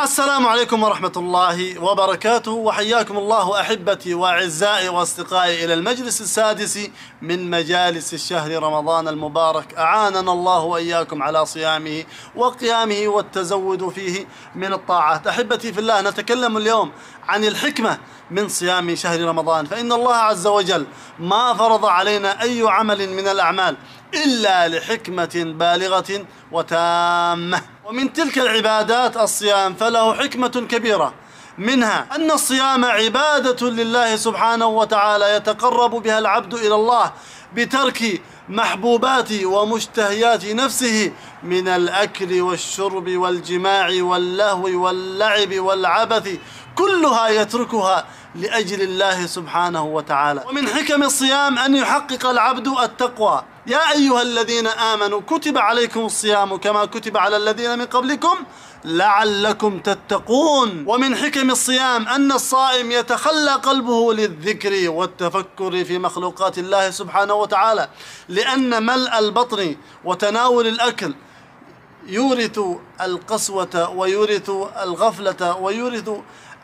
السلام عليكم ورحمة الله وبركاته، وحياكم الله أحبتي وأعزائي وأصدقائي إلى المجلس السادس من مجالس الشهر رمضان المبارك. أعاننا الله وإياكم على صيامه وقيامه والتزود فيه من الطاعات. أحبتي في الله، نتكلم اليوم عن الحكمة من صيام شهر رمضان، فإن الله عز وجل ما فرض علينا أي عمل من الأعمال إلا لحكمة بالغة وتامة، ومن تلك العبادات الصيام، فله حكمة كبيرة، منها أن الصيام عبادة لله سبحانه وتعالى يتقرب بها العبد إلى الله بترك محبوبات ومشتهيات نفسه من الأكل والشرب والجماع واللهو واللعب والعبث، كلها يتركها لأجل الله سبحانه وتعالى. ومن حكم الصيام أن يحقق العبد التقوى. يا أيها الذين آمنوا كتب عليكم الصيام كما كتب على الذين من قبلكم لعلكم تتقون. ومن حكم الصيام أن الصائم يتخلى قلبه للذكر والتفكر في مخلوقات الله سبحانه وتعالى، لأن ملء البطن وتناول الأكل يورث القسوة ويورث الغفلة ويورث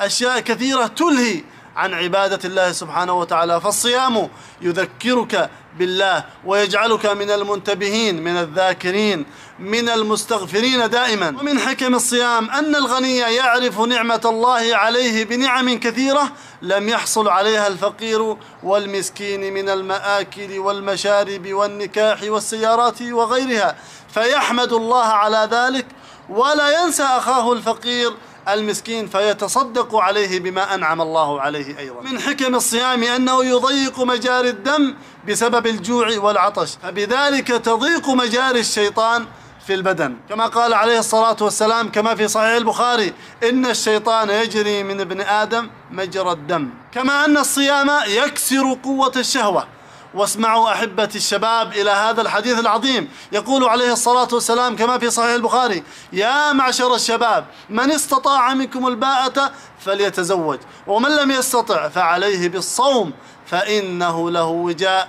أشياء كثيرة تلهي عن عبادة الله سبحانه وتعالى. فالصيام يذكرك بالله ويجعلك من المنتبهين، من الذاكرين، من المستغفرين دائما. ومن حكم الصيام أن الغني يعرف نعمة الله عليه بنعم كثيرة لم يحصل عليها الفقير والمسكين من المآكل والمشارب والنكاح والسيارات وغيرها، فيحمد الله على ذلك ولا ينسى أخاه الفقير المسكين فيتصدق عليه بما أنعم الله عليه أيضا. من حكم الصيام أنه يضيق مجاري الدم بسبب الجوع والعطش، فبذلك تضيق مجاري الشيطان في البدن، كما قال عليه الصلاة والسلام كما في صحيح البخاري: إن الشيطان يجري من ابن آدم مجرى الدم. كما أن الصيام يكسر قوة الشهوة. واسمعوا أحبتي الشباب إلى هذا الحديث العظيم، يقول عليه الصلاة والسلام كما في صحيح البخاري: يا معشر الشباب من استطاع منكم الباءة فليتزوج، ومن لم يستطع فعليه بالصوم فإنه له وجاء.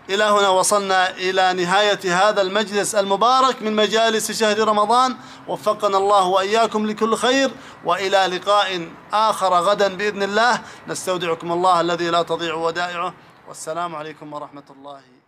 إلى هنا وصلنا إلى نهاية هذا المجلس المبارك من مجالس شهر رمضان، وفقنا الله وإياكم لكل خير، وإلى لقاء آخر غدا بإذن الله. نستودعكم الله الذي لا تضيع ودائعه، والسلام عليكم ورحمة الله.